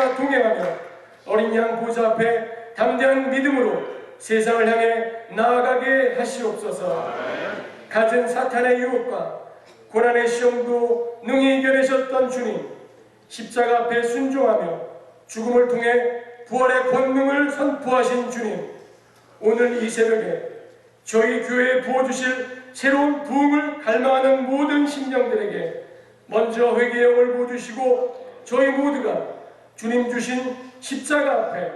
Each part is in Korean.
그리스도와 동행하며 어린 양 보좌 앞에 담대한 믿음으로 세상을 향해 나아가게 하시옵소서. 갖은 사탄의 유혹과 고난의 시험도 능히 이겨내셨던 주님, 십자가 앞에 순종하며 죽음을 통해 부활의 권능을 선포하신 주님, 오늘 이 새벽에 저희 교회에 부어주실 새로운 부흥을 갈망하는 모든 심령들에게 먼저 회개의 영을 부어주시고 저희 모두가 주님 주신 십자가 앞에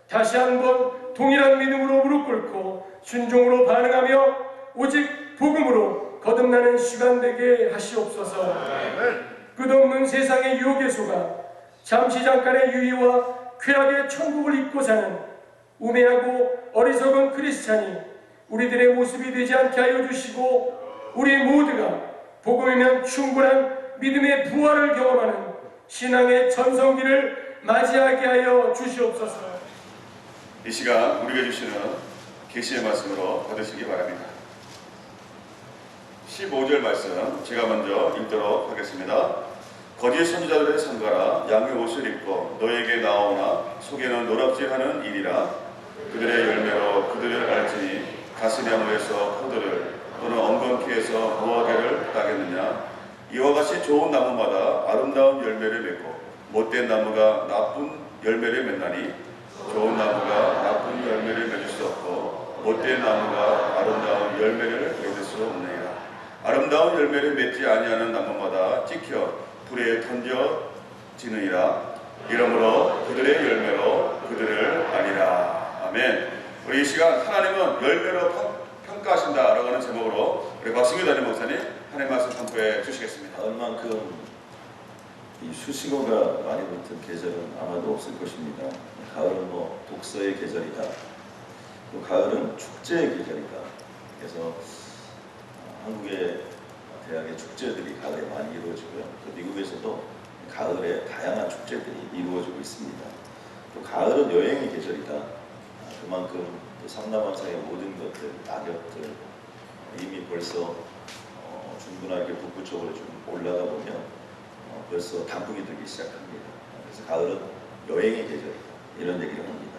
다시 한번 동일한 믿음으로 무릎 꿇고 순종으로 반응하며 오직 복음으로 거듭나는 시간 되게 하시옵소서. 끝없는 세상의 유혹의 소가 잠시 잠깐의 유의와 쾌락의 천국을 잊고 사는 우매하고 어리석은 크리스찬이 우리들의 모습이 되지 않게 하여 주시고 우리 모두가 복음이면 충분한 믿음의 부활을 경험하는 신앙의 전성기를 맞이하게 하여 주시옵소서. 이 시간 우리에게 주시는 계시의 말씀으로 받으시기 바랍니다. 15절 말씀 제가 먼저 읽도록 하겠습니다. 거짓 선지자들의 상가라 양의 옷을 입고 너에게 나오나 속에는 노략질하는 일이라 그들의 열매로 그들을 알지니 가스나무에서 포도를 또는 엉겅퀴에서 무화과를 따겠느냐. 이와 같이 좋은 나무마다 아름다운 열매를 맺고 못된 나무가 나쁜 열매를 맺나니 좋은 나무가 나쁜 열매를 맺을 수 없고 못된 나무가 아름다운 열매를 맺을 수 없느니라. 아름다운 열매를 맺지 아니하는 나무마다 찍혀 불에 던져지느니라. 이러므로 그들의 열매로 그들을 아니라. 아멘. 우리 이 시간 하나님은 열매로 평가하신다라고 하는 제목으로 우리 박승규 담임 목사님 하나님 말씀 선포해 주시겠습니다. 얼만큼 이 수식어가 많이 붙은 계절은 아마도 없을 것입니다. 가을은 뭐 독서의 계절이다. 또 가을은 축제의 계절이다. 그래서 한국의 대학의 축제들이 가을에 많이 이루어지고요. 또 미국에서도 가을에 다양한 축제들이 이루어지고 있습니다. 또 가을은 여행의 계절이다. 그만큼 또 삼남한사의 모든 것들, 낙엽들 이미 벌써 중분하게 북부 쪽으로 좀 올라가 보면 벌써 단풍이 들기 시작합니다. 그래서 가을은 여행의 계절이다. 이런 얘기를 합니다.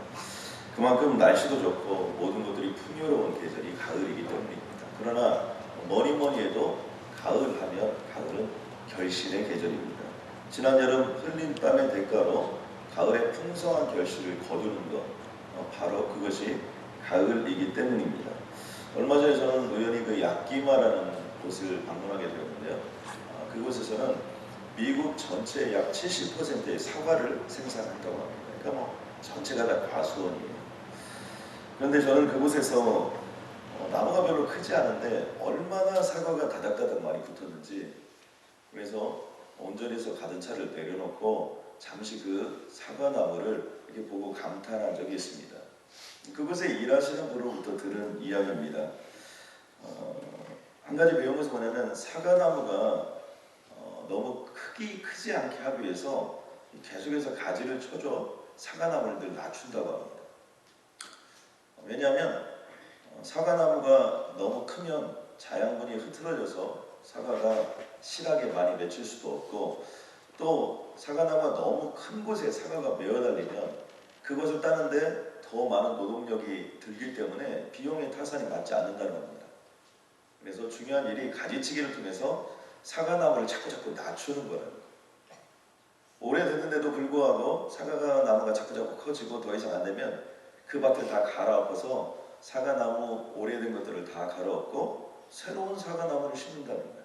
그만큼 날씨도 좋고 모든 것들이 풍요로운 계절이 가을이기 때문입니다. 그러나 뭐니 해도 가을하면 가을은 결실의 계절입니다. 지난 여름 흘린 땀의 대가로 가을의 풍성한 결실을 거두는 것, 바로 그것이 가을이기 때문입니다. 얼마 전에 저는 우연히 그 야끼마라는 곳을 방문하게 되었는데요. 그곳에서는 미국 전체의 약 70%의 사과를 생산한다고 합니다. 그러니까 뭐 전체가 다 과수원이에요. 그런데 저는 그곳에서 나무가 별로 크지 않은데 얼마나 사과가 다닥다닥 많이 붙었는지, 그래서 운전해서 가던 차를 내려놓고 잠시 그 사과나무를 이렇게 보고 감탄한 적이 있습니다. 그곳에 일하시는 분으로부터 들은 이야기입니다. 한 가지 배운 것은 뭐냐면 사과나무가 너무 크지 않게 하기 위해서 계속해서 가지를 쳐줘 사과나무를 늘 낮춘다고 합니다. 왜냐하면 사과나무가 너무 크면 자양분이 흐트러져서 사과가 실하게 많이 맺힐 수도 없고, 또 사과나무가 너무 큰 곳에 사과가 메어달리면 그것을 따는데 더 많은 노동력이 들기 때문에 비용의 타산이 맞지 않는다는 겁니다. 그래서 중요한 일이 가지치기를 통해서 사과나무를 자꾸 낮추는 거예요. 오래됐는데도 불구하고 사과나무가 자꾸 커지고 더 이상 안 되면 그 밭을 다 갈아엎어서 사과나무 오래된 것들을 다 갈아엎고 새로운 사과나무를 심는다는 거예요.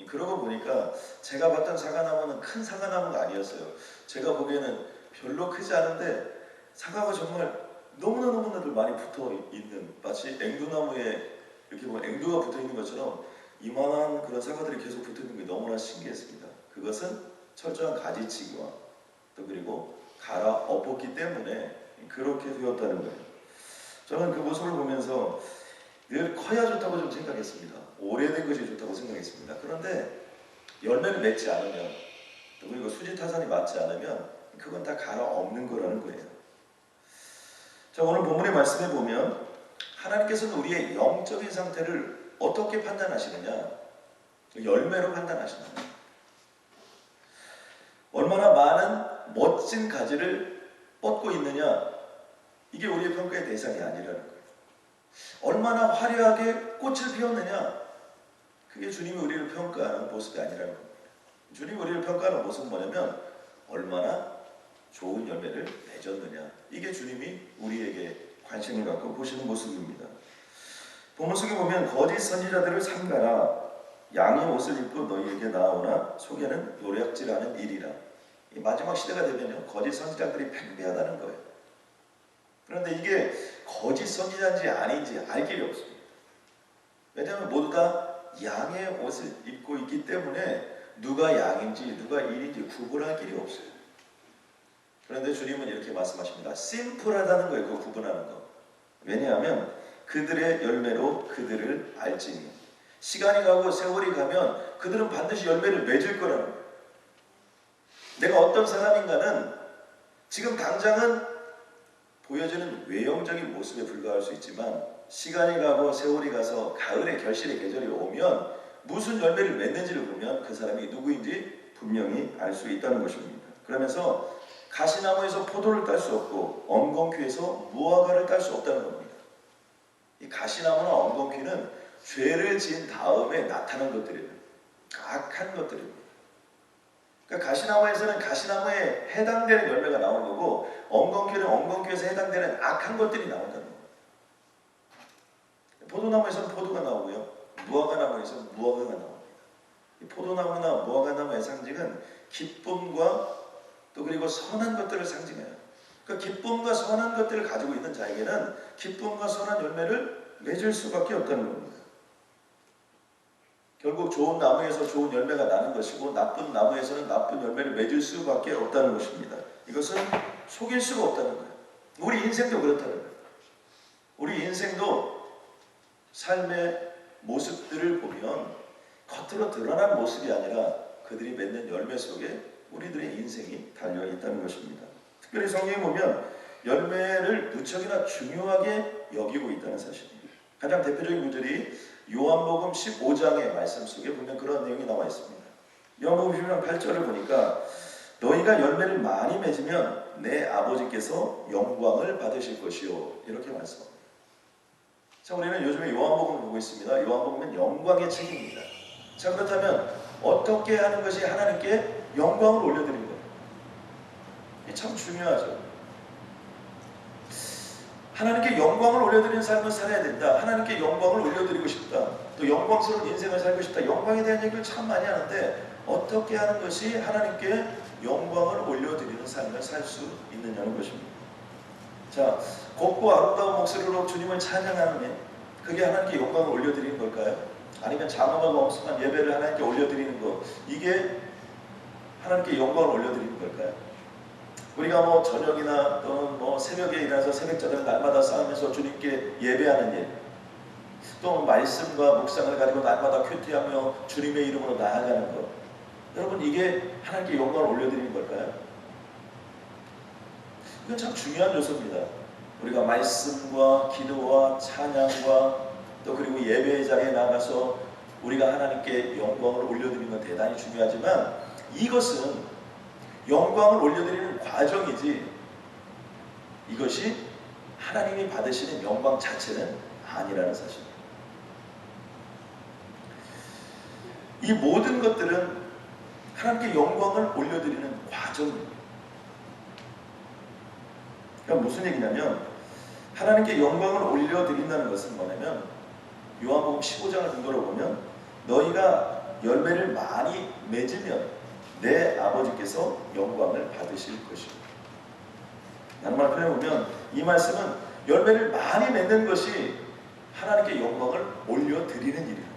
그러고 보니까 제가 봤던 사과나무는 큰 사과나무가 아니었어요. 제가 보기에는 별로 크지 않은데 사과가 정말 너무나도 많이 붙어 있는, 마치 앵두나무에 이렇게 보면 앵두가 붙어 있는 것처럼 이만한 그런 사과들이 계속 붙어 있는 게 너무나 신기했습니다. 그것은 철저한 가지치기와 또 그리고 갈아 엎었기 때문에 그렇게 되었다는 거예요. 저는 그 모습을 보면서 늘 커야 좋다고 좀 생각했습니다. 오래된 것이 좋다고 생각했습니다. 그런데 열매를 맺지 않으면 또 그리고 수지타산이 맞지 않으면 그건 다 갈아 엎는 거라는 거예요. 자, 오늘 본문의 말씀에 보면 하나님께서는 우리의 영적인 상태를 어떻게 판단하시느냐? 열매로 판단하신다. 얼마나 많은 멋진 가지를 뻗고 있느냐, 이게 우리의 평가의 대상이 아니라는 거예요. 얼마나 화려하게 꽃을 피웠느냐, 그게 주님이 우리를 평가하는 모습이 아니라는 겁니다. 주님이 우리를 평가하는 모습은 뭐냐면 얼마나 좋은 열매를 맺었느냐, 이게 주님이 우리에게 관심을 갖고 보시는 모습입니다. 본문 속에 보면 거짓 선지자들을 삼가라, 양의 옷을 입고 너희에게 나오나 속에는 노략질하는 일이라. 이 마지막 시대가 되면요, 거짓 선지자들이 팽배하다는 거예요. 그런데 이게 거짓 선지자인지 아닌지 알 길이 없습니다. 왜냐하면 모두 다 양의 옷을 입고 있기 때문에 누가 양인지 누가 일인지 구분할 길이 없어요. 그런데 주님은 이렇게 말씀하십니다. 심플하다는 거예요, 그 구분하는 거. 왜냐하면 그들의 열매로 그들을 알지니. 시간이 가고 세월이 가면 그들은 반드시 열매를 맺을 거라는 거예요. 내가 어떤 사람인가는 지금 당장은 보여지는 외형적인 모습에 불과할 수 있지만 시간이 가고 세월이 가서 가을의 결실의 계절이 오면 무슨 열매를 맺는지를 보면 그 사람이 누구인지 분명히 알 수 있다는 것입니다. 그러면서 가시나무에서 포도를 딸 수 없고 엉겅퀴에서 무화과를 딸 수 없다는 겁니다. 이 가시나무나 엉겅퀴는 죄를 지은 다음에 나타난 것들이에요. 악한 것들입니다. 그러니까 가시나무에서는 가시나무에 해당되는 열매가 나온 거고 엉겅퀴는 엉겅퀴에서 해당되는 악한 것들이 나온다는 거예요. 포도나무에서는 포도가 나오고요, 무화과나무에서는 무화과가 나옵니다. 이 포도나무나 무화과나무의 상징은 기쁨과 또 그리고 선한 것들을 상징해요. 그러니까 기쁨과 선한 것들을 가지고 있는 자에게는 기쁨과 선한 열매를 맺을 수밖에 없다는 겁니다. 결국 좋은 나무에서 좋은 열매가 나는 것이고 나쁜 나무에서는 나쁜 열매를 맺을 수밖에 없다는 것입니다. 이것은 속일 수가 없다는 거예요. 우리 인생도 그렇다는 거예요. 우리 인생도 삶의 모습들을 보면 겉으로 드러난 모습이 아니라 그들이 맺는 열매 속에 우리들의 인생이 달려있다는 것입니다. 특별히 성경에 보면 열매를 무척이나 중요하게 여기고 있다는 사실입니다. 가장 대표적인 구절이 요한복음 15장의 말씀 속에 보면 그런 내용이 나와 있습니다. 요한복음 15장 8절을 보니까 너희가 열매를 많이 맺으면 내 아버지께서 영광을 받으실 것이요, 이렇게 말씀합니다. 자, 우리는 요즘에 요한복음을 보고 있습니다. 요한복음은 영광의 책입니다. 자, 그렇다면 어떻게 하는 것이 하나님께 영광을 올려드리는 거예요? 이게 참 중요하죠. 하나님께 영광을 올려드리는 삶을 살아야 된다. 하나님께 영광을 올려드리고 싶다. 또 영광스러운 인생을 살고 싶다. 영광에 대한 얘기를 참 많이 하는데 어떻게 하는 것이 하나님께 영광을 올려드리는 삶을 살 수 있느냐는 것입니다. 자, 곱고 아름다운 목소리로 주님을 찬양하는 일, 그게 하나님께 영광을 올려드리는 걸까요? 아니면 장엄하고 엄숙한 예배를 하나님께 올려드리는 것, 이게 하나님께 영광을 올려드리는 걸까요? 우리가 뭐 저녁이나 또는 뭐 새벽에 일어나서 새벽자들 날마다 싸우면서 주님께 예배하는 일, 또 말씀과 묵상을 가지고 날마다 큐티하며 주님의 이름으로 나아가는 것, 여러분 이게 하나님께 영광을 올려드리는 걸까요? 이건 참 중요한 요소입니다. 우리가 말씀과 기도와 찬양과 또 그리고 예배의 자리에 나가서 우리가 하나님께 영광을 올려드리는 건 대단히 중요하지만 이것은 영광을 올려드리는 과정이지 이것이 하나님이 받으시는 영광 자체는 아니라는 사실입니다. 이 모든 것들은 하나님께 영광을 올려드리는 과정입니다. 그러니까 무슨 얘기냐면 하나님께 영광을 올려드린다는 것은 뭐냐면 요한복음 15장을 근거로 보면 너희가 열매를 많이 맺으면 내 아버지께서 영광을 받으실 것입니다. 다른 말로 표현해보면 이 말씀은 열매를 많이 맺는 것이 하나님께 영광을 올려드리는 일입니다.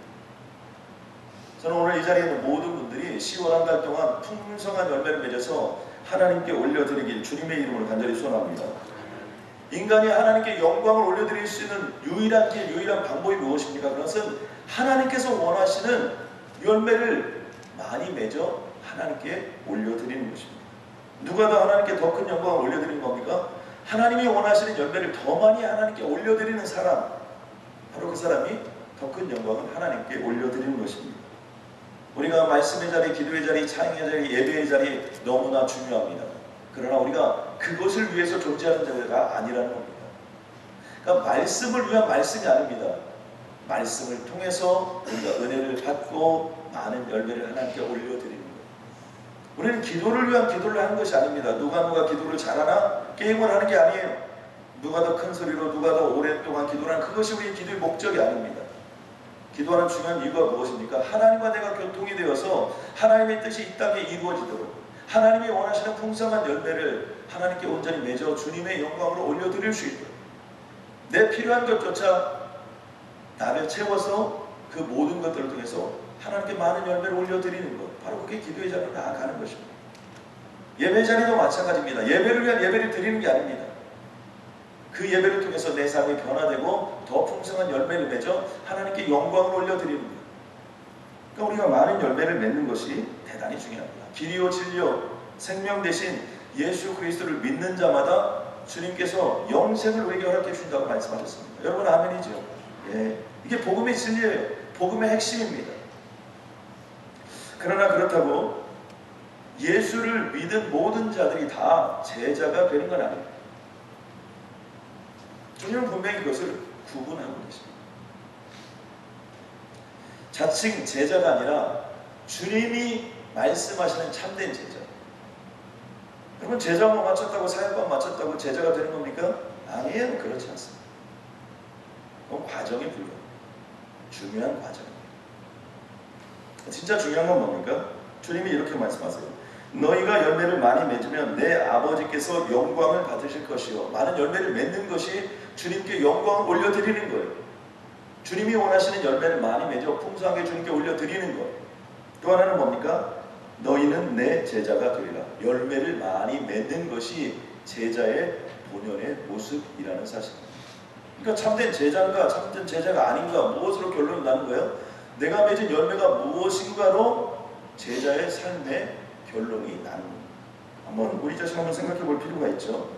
저는 오늘 이 자리에 있는 모든 분들이 10월 한 달 동안 풍성한 열매를 맺어서 하나님께 올려드리길 주님의 이름으로 간절히 소원합니다. 인간이 하나님께 영광을 올려드릴 수 있는 유일한 길, 유일한 방법이 무엇입니까? 그것은 하나님께서 원하시는 열매를 많이 맺어 하나님께 올려드리는 것입니다. 누가 더 하나님께 더 큰 영광을 올려드리는 겁니까? 하나님이 원하시는 열매를 더 많이 하나님께 올려드리는 사람, 바로 그 사람이 더 큰 영광을 하나님께 올려드리는 것입니다. 우리가 말씀의 자리, 기도의 자리, 찬양의 자리, 예배의 자리 너무나 중요합니다. 그러나 우리가 그것을 위해서 존재하는 자가 아니라는 겁니다. 그러니까 말씀을 위한 말씀이 아닙니다. 말씀을 통해서 우리가 은혜를 받고 많은 열매를 하나님께 올려드리는 거예요. 우리는 기도를 위한 기도를 하는 것이 아닙니다. 누가 기도를 잘하나 게임을 하는 게 아니에요. 누가 더 큰 소리로, 누가 더 오랫동안 기도를 하는, 그것이 우리 기도의 목적이 아닙니다. 기도하는 중요한 이유가 무엇입니까? 하나님과 내가 교통이 되어서 하나님의 뜻이 이 땅에 이루어지도록, 하나님이 원하시는 풍성한 열매를 하나님께 온전히 맺어 주님의 영광으로 올려드릴 수 있도록, 내 필요한 것조차 나를 채워서 그 모든 것들을 통해서 하나님께 많은 열매를 올려드리는 것, 바로 그게 기도의 자리로 나아가는 것입니다. 예배 자리도 마찬가지입니다. 예배를 위한 예배를 드리는 게 아닙니다. 그 예배를 통해서 내 삶이 변화되고 더 풍성한 열매를 맺어 하나님께 영광을 올려드리는 것. 그러니까 우리가 많은 열매를 맺는 것이 대단히 중요합니다. 길이요 진리요 생명 대신 예수 그리스도를 믿는 자마다 주님께서 영생을 우리에게 허락해 주신다고 말씀하셨습니다. 여러분 아멘이죠? 예, 이게 복음의 진리예요. 복음의 핵심입니다. 그러나 그렇다고 예수를 믿은 모든 자들이 다 제자가 되는 건 아닙니다. 주님은 분명히 그것을 구분하고 계십니다. 자칭 제자가 아니라 주님이 말씀하시는 참된 제자. 여러분 제자만 마쳤다고 사역만 마쳤다고 제자가 되는 겁니까? 아니에요. 그렇지 않습니다. 그건 과정이 불가합니다. 중요한 과정입니다. 진짜 중요한 건 뭡니까? 주님이 이렇게 말씀하세요. 너희가 열매를 많이 맺으면 내 아버지께서 영광을 받으실 것이요. 많은 열매를 맺는 것이 주님께 영광을 올려드리는 거예요. 주님이 원하시는 열매를 많이 맺어 풍성하게 주님께 올려드리는 것. 또 하나는 뭡니까? 너희는 내 제자가 되리라. 열매를 많이 맺는 것이 제자의 본연의 모습이라는 사실입니다. 그러니까 참된 제자인가 참된 제자가 아닌가 무엇으로 결론이 나는 거예요? 내가 맺은 열매가 무엇인가로 제자의 삶의 결론이 나는 겁니다. 한번 우리 자신 한번 생각해 볼 필요가 있죠.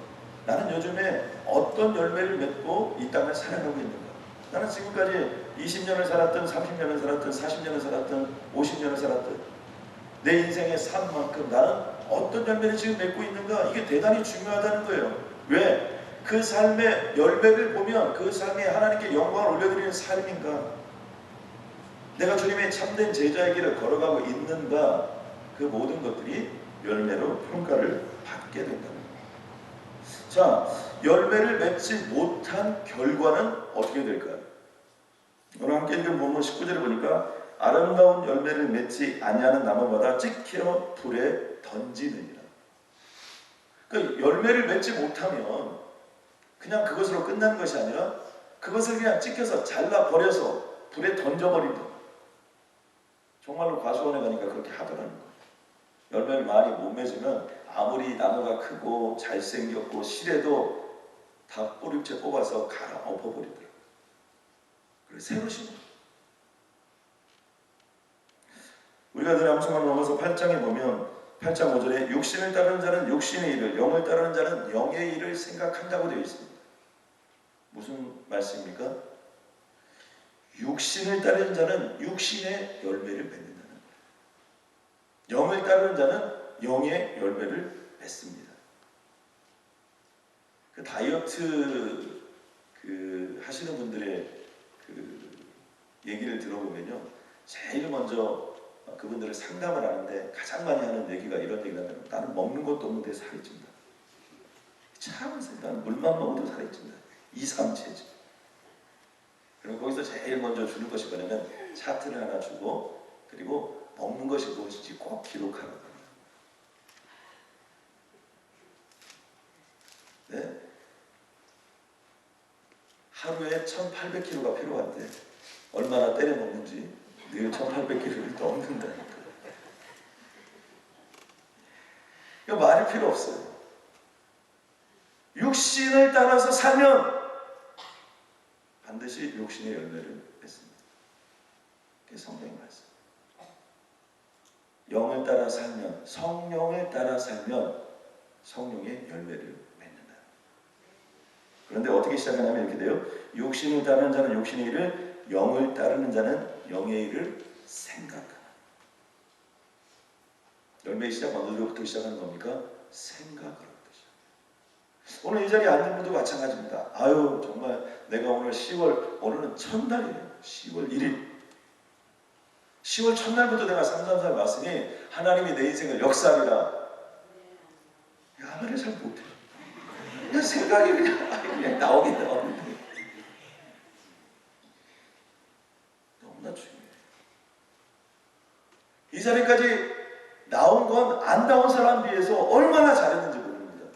나는 요즘에 어떤 열매를 맺고 이 땅을 살아가고 있는가? 나는 지금까지 20년을 살았든 30년을 살았든 40년을 살았든 50년을 살았든 내 인생의 삶만큼 나는 어떤 열매를 지금 맺고 있는가? 이게 대단히 중요하다는 거예요. 왜? 그 삶의 열매를 보면 그 삶에 하나님께 영광을 올려드리는 삶인가? 내가 주님의 참된 제자의 길을 걸어가고 있는가? 그 모든 것들이 열매로 평가를 받게 된다는 거예요. 자, 열매를 맺지 못한 결과는 어떻게 될까요? 오늘 함께 읽은 본문 19절을 보니까 아름다운 열매를 맺지 아니하는 나무마다 찍혀 불에 던지느니라. 그러니까 열매를 맺지 못하면 그냥 그것으로 끝나는 것이 아니라 그것을 그냥 찍혀서 잘라버려서 불에 던져버린다. 정말로 과수원에 가니까 그렇게 하더라는 거예요. 열매를 많이 못 맺으면 아무리 나무가 크고 잘생겼고 실해도 다 뿌리채 뽑아서 갈아 엎어버리더라고요. 그래서 새로 심어. 우리가 늘 암송을 넘어서 8장에 보면 8장 5절에 육신을 따르는 자는 육신의 일을, 영을 따르는 자는 영의 일을 생각한다고 되어 있습니다. 무슨 말씀입니까? 육신을 따르는 자는 육신의 열매를 맺는다는 거예요. 영을 따르는 자는 영의 열매를 맺습니다. 그 다이어트 하시는 분들의 얘기를 들어보면요, 제일 먼저 그분들을 상담을 하는데 가장 많이 하는 얘기가 이런 얘기를 하면 나는 먹는 것도 없는데 살이 찐다. 참, 나는 물만 먹어도 살이 찐다. 2, 3 체질. 그리고 거기서 제일 먼저 주는 것이 뭐냐면 차트를 하나 주고 그리고 먹는 것이 무엇인지 꼭 기록하라고 합니다. 네? 하루에 1800kg가 필요한데 얼마나 때려 먹는지 늘 1800kg를 넘는다니까. 이거 말이 필요 없어요. 육신을 따라서 살면 반드시 육신의 열매를 맺습니다. 그게 성경의 말씀. 영을 따라 살면, 성령을 따라 살면 성령의 열매를 맺는다. 그런데 어떻게 시작하냐면 이렇게 돼요. 육신을 따르는 자는 육신의 일을, 영을 따르는 자는 영의 일을 생각하라. 열매의 시작 어디로부터 시작하는 겁니까? 생각으로. 오늘 이 자리에 앉은 분도 마찬가지입니다. 아유 정말 내가 오늘 10월, 오늘은 첫날이에요. 10월 1일. 10월 첫날부터 내가 333 왔으니 하나님이 내 인생을 역사하리라. 아멘을 잘 못해. 그냥 생각이 그냥 나오긴 나오는데 너무나 중요해. 이 자리까지 나온 건 안 나온 사람 비해서 얼마나 잘했는지 모릅니다.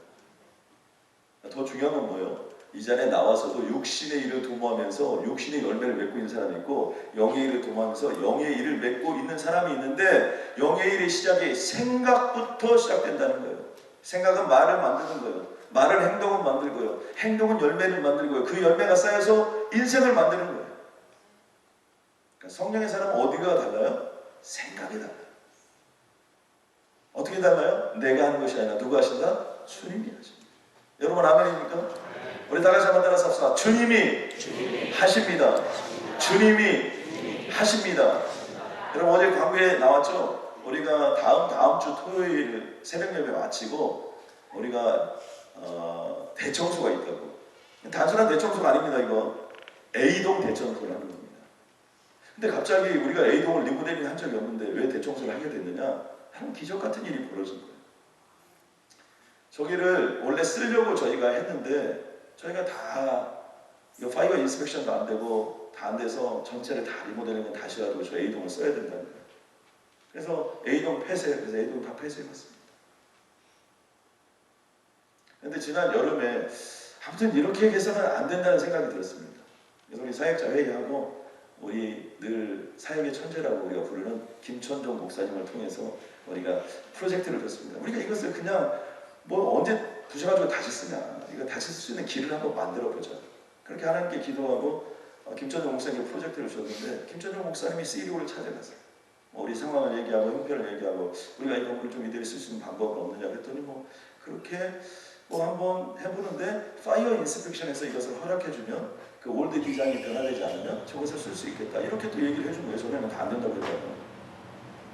더 중요한 건 뭐예요? 이 자리에 나와서도 육신의 일을 도모하면서 육신의 열매를 맺고 있는 사람이 있고 영의 일을 도모하면서 영의 일을 맺고 있는 사람이 있는데 영의 일의 시작이 생각부터 시작된다는 거예요. 생각은 말을 만드는 거예요. 말은 행동을 만들고요. 행동은 열매를 만들고요. 그 열매가 쌓여서 인생을 만드는 거예요. 그러니까 성령의 사람은 어디가 달라요? 생각이 달라요. 어떻게 달라요? 내가 하는 것이 아니라 누가 하신다? 주님이 하십니다. 여러분 아멘입니까? 우리 다 같이 한번 따라서 합시다. 주님이 하십니다. 주님이 하십니다. 여러분 어제 광고에 나왔죠? 우리가 다음 주 토요일 새벽 예배 마치고 우리가 대청소가 있다고. 단순한 대청소가 아닙니다. 이거 A동 대청소를 하는 겁니다. 근데 갑자기 우리가 A동을 리모델링 한 적이 없는데 왜 대청소를 하게 됐느냐? 하는 기적 같은 일이 벌어진 거예요. 저기를 원래 쓰려고 저희가 했는데 저희가 다 이거 파이어 인스펙션도 안 되고 다 안 돼서 전체를 다 리모델링을 다시 해가지고 저 A동을 써야 된다는 거예요. 그래서 A동 폐쇄, 그래서 A동 다 폐쇄해봤습니다. 근데 지난 여름에 아무튼 이렇게 해서는 안 된다는 생각이 들었습니다. 그래서 우리 사역자 회의하고 우리 늘 사역의 천재라고 우리가 부르는 김천종 목사님을 통해서 우리가 프로젝트를 줬습니다. 우리가 이것을 그냥 뭐 언제 부셔가지고 다시 쓰냐, 이거 다시 쓸 수 있는 길을 한번 만들어 보자. 그렇게 하나님께 기도하고 김천종 목사님께 프로젝트를 줬는데 김천종 목사님이 CEO를 찾아갔어요. 우리 상황을 얘기하고 형편을 얘기하고 우리가 이 건물을 좀 이대로 쓸 수 있는 방법은 없느냐 그랬더니 뭐 그렇게 뭐 한번 해보는데 파이어 인스펙션에서 이것을 허락해주면 그 올드 디자인이 변화되지 않으면 저것을 쓸 수 있겠다 이렇게 또 얘기를 해준 거예요. 전에는 다 안 된다고 그랬거든요.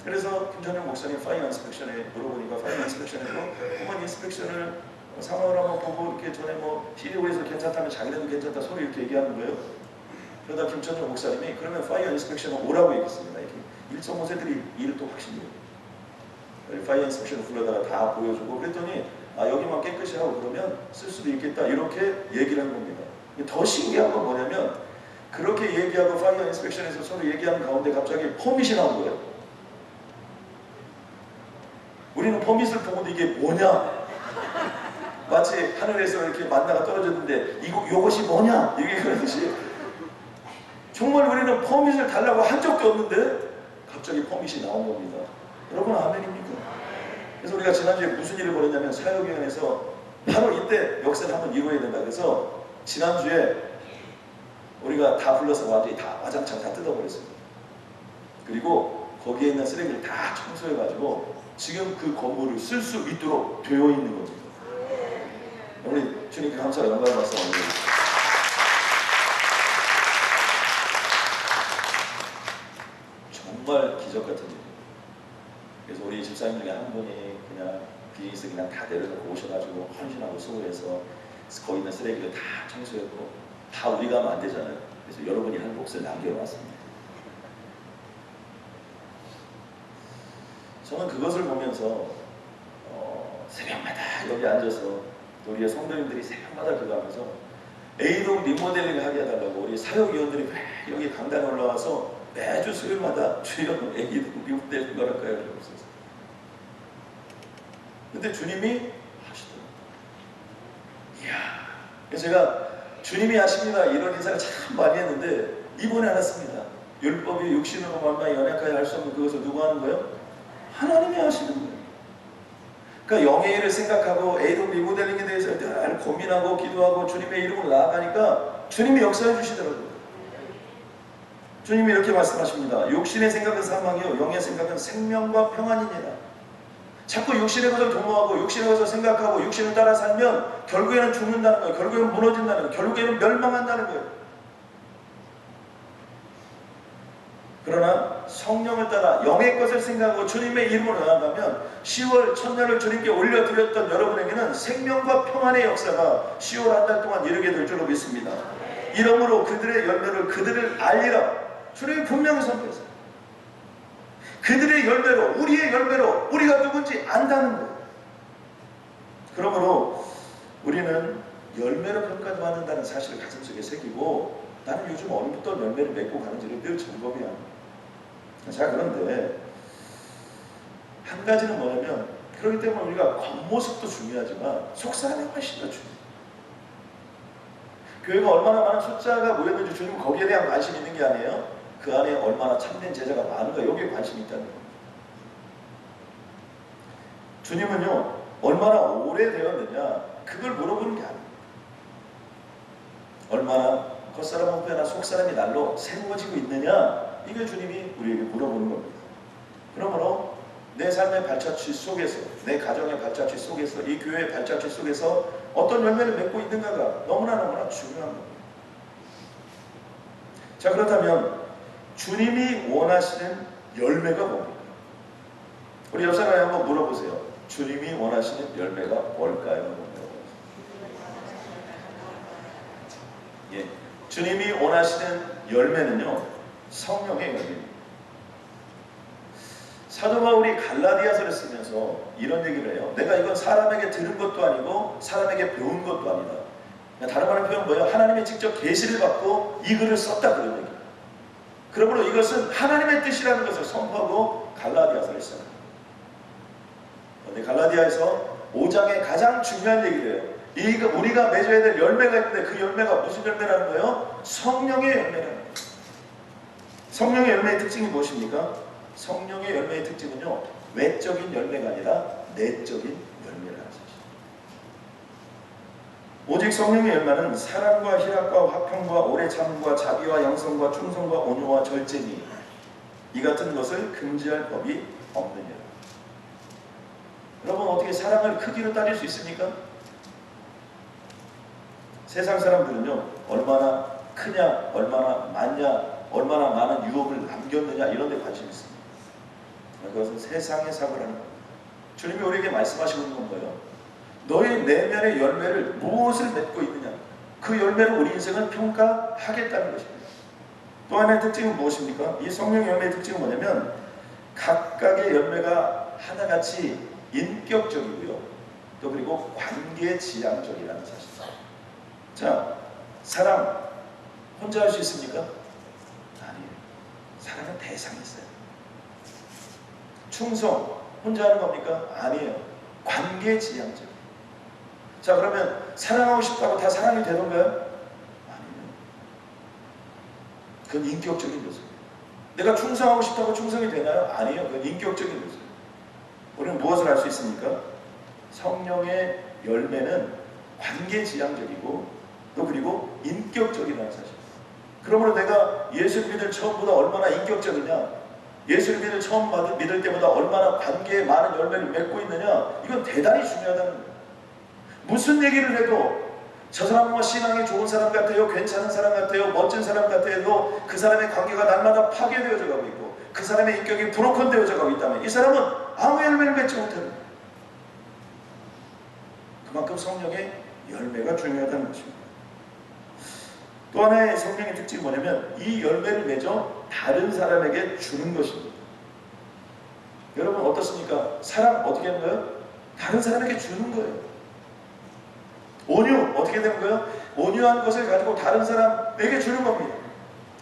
그래서 김천영 목사님 파이어 인스펙션에 물어보니까 파이어 인스펙션에서 후만 인스펙션을 상황을 한번 보고 이렇게 전에 뭐 CEO에서 괜찮다면 자기네도 괜찮다 소리 이렇게 얘기하는 거예요. 그러다 김천영 목사님이 그러면 파이어 인스펙션을 오라고 얘기했습니다. 이렇게 일정 모세들이 일을 또 확실히 파이어 인스펙션을 불러다가 다 보여주고 그랬더니 여기만 깨끗이 하고 그러면 쓸 수도 있겠다 이렇게 얘기를 한 겁니다. 더 신기한 건 뭐냐면 그렇게 얘기하고 파이어 인스펙션에서 서로 얘기하는 가운데 갑자기 퍼밋이 나온 거예요. 우리는 퍼밋을 보고도 이게 뭐냐? 마치 하늘에서 이렇게 만나가 떨어졌는데 이것이 뭐냐? 이게 그러듯이 정말 우리는 퍼밋을 달라고 한 적도 없는데 갑자기 퍼밋이 나온 겁니다. 여러분 아멘입니까? 그래서 우리가 지난주에 무슨 일을 벌였냐면 사역위원회에서 바로 이때 역사를 한번 이루어야 된다. 그래서 지난주에 우리가 다 불러서 완전히 다 와장창 다 뜯어버렸습니다. 그리고 거기에 있는 쓰레기를 다 청소해가지고 지금 그 건물을 쓸 수 있도록 되어 있는 겁니다. 우리 주님께 감사와 영광을 말씀합니다. 정말 기적 같은 일. 그래서 우리 집사님 중에 한 분이 그냥 비즈니스 그냥 다 내려놓고 오셔가지고 헌신하고 수고해서 거기 있는 쓰레기를 다 청소했고 다 우리가 하면 안 되잖아요. 그래서 여러분이 한 몫을 남겨놨습니다. 저는 그것을 보면서 새벽마다 여기 앉아서 또 우리의 성도님들이 새벽마다 그거 하면서 A동 리모델링을 하게 해달라고 우리 사역위원들이 여기 강단에 올라와서 매주 수요일마다 주여 A동 리모델링 거랄까요? 그러면서 근데 주님이 하시더라고요. 이야. 그래서 제가 주님이 하십니다 이런 인사를 참 많이 했는데 이번에 알았습니다. 율법이 육신으로 말미암아 연약하여 할 수 없는 그것을 누가 하는 거예요? 하나님이 하시는 거예요. 그러니까 영의 일을 생각하고 A동 리모델링에 대해서 늘 고민하고 기도하고 주님의 이름으로 나아가니까 주님이 역사해 주시더라고요. 주님이 이렇게 말씀하십니다. 육신의 생각은 사망이요 영의 생각은 생명과 평안이니라. 자꾸 육신의 것을 도모하고 육신의 것을 생각하고 육신을 따라 살면 결국에는 죽는다는 거예요. 결국에는 무너진다는 거예요. 결국에는 멸망한다는 거예요. 그러나 성령을 따라 영의 것을 생각하고 주님의 이름으로 나아가면 10월 첫날을 주님께 올려드렸던 여러분에게는 생명과 평안의 역사가 10월 한 달 동안 이루게 될 줄로 믿습니다. 이러므로 그들의 열매를 그들을 알리라. 주님이 분명히 선포했어요. 그들의 열매로, 우리의 열매로 우리가 누군지 안다는 거예요. 그러므로 우리는 열매로 평가받는다는 사실을 가슴속에 새기고, 나는 요즘 어떤 열매를 맺고 가는지를 늘 점검해야 합니다. 자, 그런데 한 가지는 뭐냐면, 그렇기 때문에 우리가 겉모습도 중요하지만 속사람이 훨씬 더 중요해요. 교회가 얼마나 많은 숫자가 모였는지 주님은 거기에 대한 관심이 있는 게 아니에요. 그 안에 얼마나 참된 제자가 많은가, 여기에 관심이 있다는 겁니다. 주님은요, 얼마나 오래되었느냐 그걸 물어보는 게 아닙니다. 얼마나 겉사람 한편이나 속사람이 날로 새로워지고 있느냐, 이걸 주님이 우리에게 물어보는 겁니다. 그러므로 내 삶의 발자취 속에서, 내 가정의 발자취 속에서, 이 교회의 발자취 속에서 어떤 열매를 맺고 있는가가 너무나 중요한 겁니다. 자, 그렇다면 주님이 원하시는 열매가 뭡니까? 우리 옆 사람에 한번 물어보세요. 주님이 원하시는 열매가 뭘까요? 예, 주님이 원하시는 열매는요, 성령의 열매입니다. 사도 바울이 갈라디아서를 쓰면서 이런 얘기를 해요. 내가 이건 사람에게 들은 것도 아니고 사람에게 배운 것도 아니다. 다른 말로 표현 뭐예요? 하나님의 직접 계시를 받고 이 글을 썼다, 그런 얘기예요. 그러므로 이것은 하나님의 뜻이라는 것을 선포하고 갈라디아서를 써요. 그런데 갈라디아에서 5장에 가장 중요한 얘기를 해요. 우리가 맺어야 될 열매가 있는데, 그 열매가 무슨 열매라는 거예요? 성령의 열매라는 거예요. 성령의 열매의 특징이 무엇입니까? 성령의 열매의 특징은요, 외적인 열매가 아니라 내적인 열매라는 사실. 오직 성령의 열매는 사랑과 희락과 화평과 오래 참음과 자비와 양성과 충성과 온유와 절제니 이 같은 것을 금지할 법이 없느니라. 여러분, 어떻게 사랑을 크기로 따질 수 있습니까? 세상 사람들은요, 얼마나 크냐, 얼마나 많냐, 얼마나 많은 유업을 남겼느냐, 이런 데 관심이 있습니다. 그것은 세상의 사고라는 겁니다. 주님이 우리에게 말씀하시고 있는 건 뭐예요? 너의 내면의 열매를 무엇을 맺고 있느냐, 그 열매로 우리 인생을 평가하겠다는 것입니다. 또 하나의 특징은 무엇입니까? 이 성령 열매의 특징은 뭐냐면, 각각의 열매가 하나같이 인격적이고요, 또 그리고 관계지향적이라는 사실입니다. 자, 사랑 혼자 할 수 있습니까? 아니에요. 사랑은 대상이 있어요. 충성 혼자 하는 겁니까? 아니에요. 관계지향적. 자, 그러면 사랑하고 싶다고 다 사랑이 되던가요? 아니에요. 그건 인격적인 요소예요. 내가 충성하고 싶다고 충성이 되나요? 아니에요. 그건 인격적인 요소예요. 우리는 무엇을 할 수 있습니까? 성령의 열매는 관계지향적이고 또 그리고 인격적이라는 사실. 그러므로 내가 예수를 믿을 처음보다 얼마나 인격적이냐, 예수를 믿을 때보다 얼마나 관계에 많은 열매를 맺고 있느냐, 이건 대단히 중요하다는 거예요. 무슨 얘기를 해도 저 사람과 신앙이 좋은 사람 같아요, 괜찮은 사람 같아요, 멋진 사람 같아도 그 사람의 관계가 날마다 파괴되어져 가고 있고 그 사람의 인격이 브로큰되어져 가고 있다면 이 사람은 아무 열매를 맺지 못하는 거예요. 그만큼 성령의 열매가 중요하다는 것입니다. 또 하나의 성령의 특징이 뭐냐면, 이 열매를 맺어 다른 사람에게 주는 것입니다. 여러분 어떻습니까? 사랑 어떻게 하는 거예요? 다른 사람에게 주는 거예요. 온유 어떻게 되는 거예요? 온유한 것을 가지고 다른 사람에게 주는 겁니다.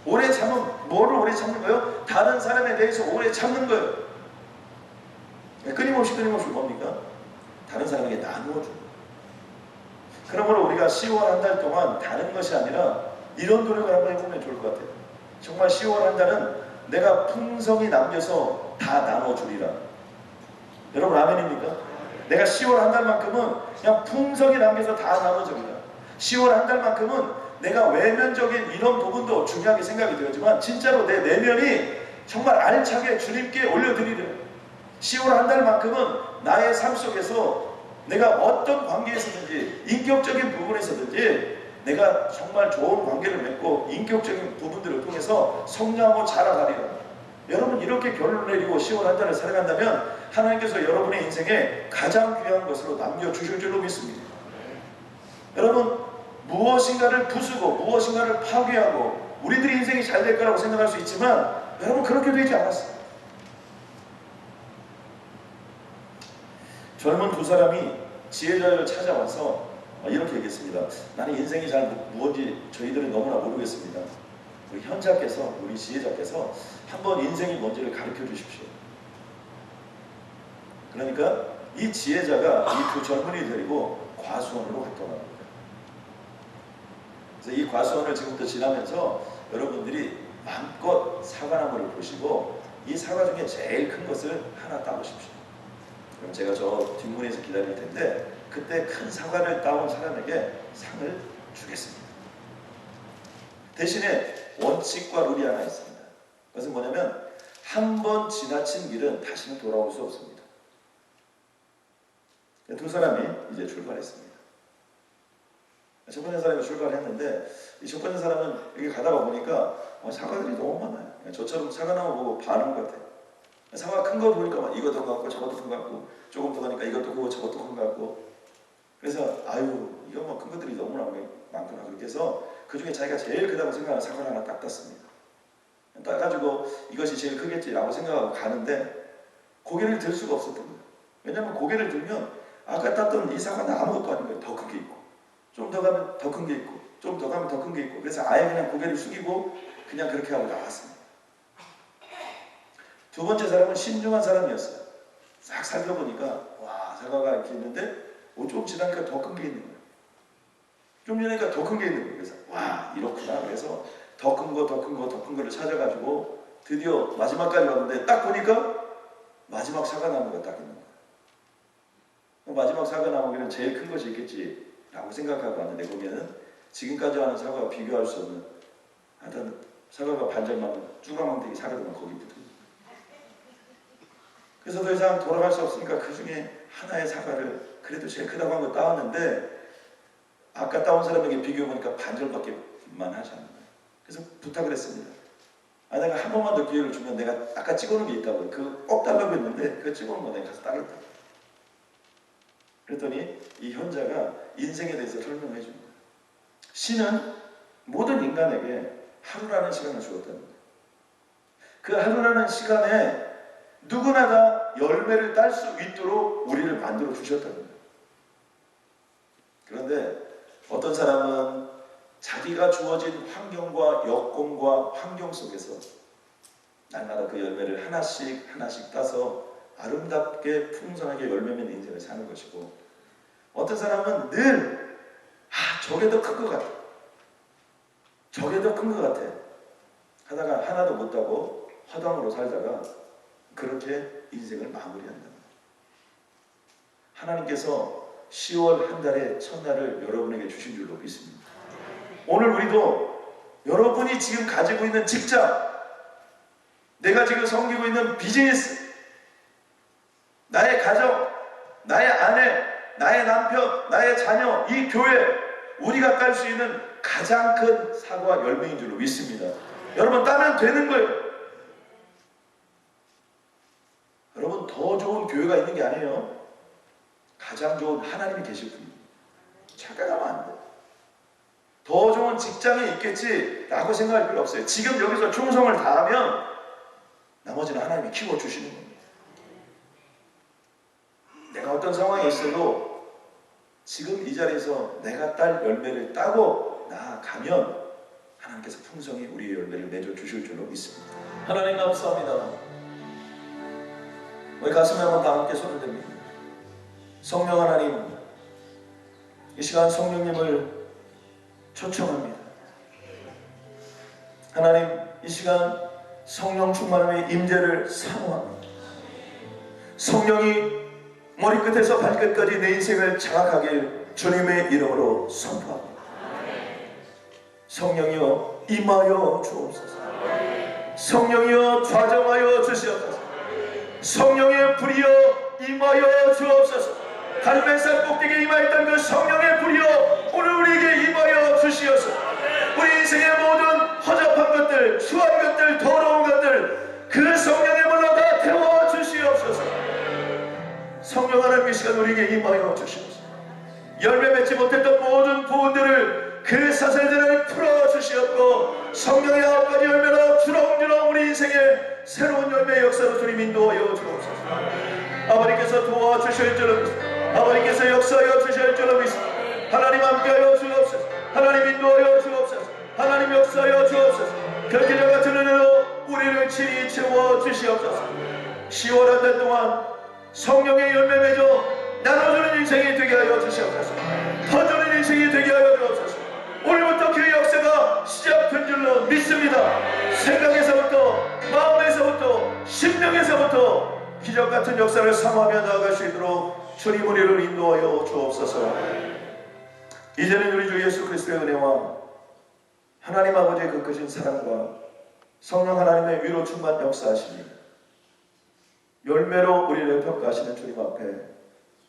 오래 참음, 뭐를 오래 참는 거예요? 다른 사람에 대해서 오래 참는 거예요. 끊임없이 뭡니까? 다른 사람에게 나누어 주는 거예요. 그러므로 우리가 10월 한 달 동안 다른 것이 아니라 이런 노력을 한번 해보면 좋을 것 같아요. 정말 10월 한 달은 내가 풍성히 남겨서 다 나눠주리라. 여러분 아멘입니까? 내가 10월 한 달만큼은 그냥 풍성히 남겨서 다 나눠주리라. 10월 한 달만큼은 내가 외면적인 이런 부분도 중요하게 생각이 되었지만 진짜로 내 내면이 정말 알차게 주님께 올려드리려. 10월 한 달만큼은 나의 삶 속에서 내가 어떤 관계에서든지 인격적인 부분에서든지 내가 정말 좋은 관계를 맺고 인격적인 부분들을 통해서 성장하고 자라가리라. 여러분 이렇게 결론을 내리고 10월 한 달을 살아간다면 하나님께서 여러분의 인생에 가장 귀한 것으로 남겨주실 줄로 믿습니다. 여러분 무엇인가를 부수고 무엇인가를 파괴하고 우리들의 인생이 잘 될 거라고 생각할 수 있지만 여러분 그렇게 되지 않았어요. 젊은 두 사람이 지혜자를 찾아와서 이렇게 얘기했습니다. 나는 인생이 잘 무엇인지 저희들은 너무나 모르겠습니다. 우리 현자께서, 우리 지혜자께서 한번 인생이 뭔지를 가르쳐 주십시오. 그러니까 이 지혜자가 이 두 젊은이 데리고 과수원으로 갔더라고요. 그래서 이 과수원을 지금부터 지나면서 여러분들이 마음껏 사과나무를 보시고 이 사과 중에 제일 큰 것을 하나 따보십시오. 그럼 제가 저 뒷문에서 기다릴 텐데 그때 큰 사과를 따온 사람에게 상을 주겠습니다. 대신에 원칙과 룰이 하나 있습니다. 그것은 뭐냐면 한 번 지나친 길은 다시는 돌아올 수 없습니다. 두 사람이 이제 출발했습니다. 첫 번째 사람이 출발했는데 이 첫 번째 사람은 여기 가다가 보니까 사과들이 너무 많아요. 저처럼 사과나무 보고 반응 같아요. 사과 큰 거 보니까 이것도 큰 거 같고 저것도 큰 거 같고 조금 더 가니까 이것도 크고 저것도 큰 거 같고 그래서 아유 이거 뭐 큰 것들이 너무나 많구나 그렇게 해서 그 중에 자기가 제일 크다고 생각하는 사과를 하나 딱 땄습니다. 따가지고 이것이 제일 크겠지라고 생각하고 가는데 고개를 들 수가 없었던 거예요. 왜냐하면 고개를 들면 아까 땄던 이 사과는 아무것도 아닌 거예요. 더 큰 게 있고 좀 더 가면 더 큰 게 있고 좀 더 가면 더 큰 게 있고 그래서 아예 그냥 고개를 숙이고 그냥 그렇게 하고 나왔습니다. 두 번째 사람은 신중한 사람이었어요. 싹 살펴보니까 와 사과가 이렇게 있는데 좀 지나니까 더 큰 게 있는 거예요. 좀 지나니까 더 큰 게 있는 거예요. 그래서 와 이렇구나. 그래서 더 큰 거 더 큰 거 더 큰 거를 찾아가지고 드디어 마지막까지 왔는데 딱 보니까 마지막 사과나무가 딱 있는 거예요. 마지막 사과나무에는 제일 큰 것이 있겠지 라고 생각하고 왔는데 거기에는 지금까지 하는 사과와 비교할 수 없는 하여튼 사과가 반절만 쭈가망대기 사과들만 거기 붙어있는 거예요. 그래서 더 이상 돌아갈 수 없으니까 그 중에 하나의 사과를 그래도 제일 크다고 한 거 따왔는데 아까 따온 사람에게 비교해보니까 반절밖에만 하지 않는 거예요. 그래서 부탁을 했습니다. 내가 한 번만 더 기회를 주면 내가 아까 찍어놓은 게 있다고요. 그거 꼭 달라고 했는데 그거 찍어놓은 거 내가 가서 따겠다. 그랬더니 이 현자가 인생에 대해서 설명해 줍니다. 신은 모든 인간에게 하루라는 시간을 주었다는 거예요. 그 하루라는 시간에 누구나 다 열매를 딸 수 있도록 우리를 만들어 주셨다는 거예요. 그런데 어떤 사람은 자기가 주어진 환경과 여건과 환경 속에서 날마다 그 열매를 하나씩 따서 아름답게 풍성하게 열매 맺는 인생을 사는 것이고 어떤 사람은 늘 저게 더 큰 것 같아. 저게 더 큰 것 같아. 하다가 하나도 못 따고 허당으로 살다가 그렇게 인생을 마무리한다. 하나님께서 10월 한 달의 첫날을 여러분에게 주신 줄로 믿습니다. 오늘 우리도 여러분이 지금 가지고 있는 직장, 내가 지금 섬기고 있는 비즈니스, 나의 가정, 나의 아내, 나의 남편, 나의 자녀, 이 교회, 우리가 딸 수 있는 가장 큰 사과 열매인 줄로 믿습니다. 여러분 따면 되는 거예요. 여러분 더 좋은 교회가 있는 게 아니에요. 가장 좋은 하나님이 계실 뿐입니다. 착각하면 안 돼요. 더 좋은 직장이 있겠지라고 생각할 필요 없어요. 지금 여기서 충성을 다하면 나머지는 하나님이 키워주시는 겁니다. 내가 어떤 상황에 있어도 지금 이 자리에서 내가 딸 열매를 따고 나아가면 하나님께서 풍성히 우리의 열매를 맺어주실 줄로 믿습니다. 하나님 감사합니다. 우리 가슴에 한번 다 함께 손을 댑니다. 성령 하나님, 이 시간 성령님을 초청합니다. 하나님, 이 시간 성령 충만함의 임재를 사모합니다. 성령이 머리끝에서 발끝까지 내 인생을 장악하길 주님의 이름으로 선포합니다. 성령이여 임하여 주옵소서. 성령이여 좌정하여 주시옵소서. 성령의 불이여 임하여 주옵소서. 갈멜산 꼭대기에 임하였던 그 성령의 불이여 오늘 우리에게 임하여 주시옵소서. 우리 인생의 모든 허접한 것들, 추한 것들, 더러운 것들, 그 시간 우리에게 임하여 주시옵소서. 열매 맺지 못했던 모든 부분들을 그 사슬들을 풀어주시옵고 성령의 9가지 열매로 주렁주렁 우리 인생에 새로운 열매의 역사로 주님 인도하여 주옵소서. 아버지께서 도와주실 줄로 믿습니다. 아버지께서 역사하여 주실 줄로 믿습니다. 하나님 함께하여 주옵소서. 하나님 인도하여 주옵소서. 하나님 역사하여 주옵소서. 결기자 같은 은혜로 우리를 친히 채워주시옵소서. 10월 한 달 동안 성령의 열매 맺어 나눠주는 인생이 되게 하여 주시옵소서. 터주는 인생이 되게 하여 주옵소서. 오늘부터 그 역사가 시작된 줄로 믿습니다. 생각에서부터 마음에서부터 심령에서부터 기적같은 역사를 삼하며 나아갈 수 있도록 주님 우리를 인도하여 주옵소서. 이제는 우리 주 예수 그리스도의 은혜와 하나님 아버지의 그 크신 사랑과 성령 하나님의 위로 충만 역사하시니 열매로 우리를 평가하시는 주님 앞에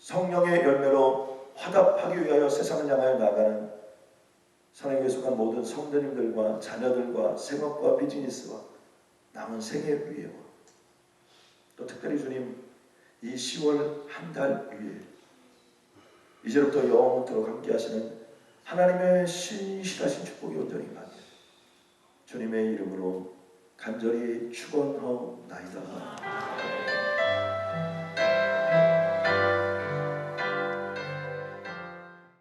성령의 열매로 화답하기 위하여 세상을 향하여 나가는 선행에 속한 모든 성도님들과 자녀들과 생업과 비즈니스와 남은 생애 위에 또 특별히 주님 이 10월 한 달 위에 이제부터 영원토록 함께 하시는 하나님의 신실하신 축복이 온전히 임하게 주님의 이름으로 간절히 축원하옵나이다.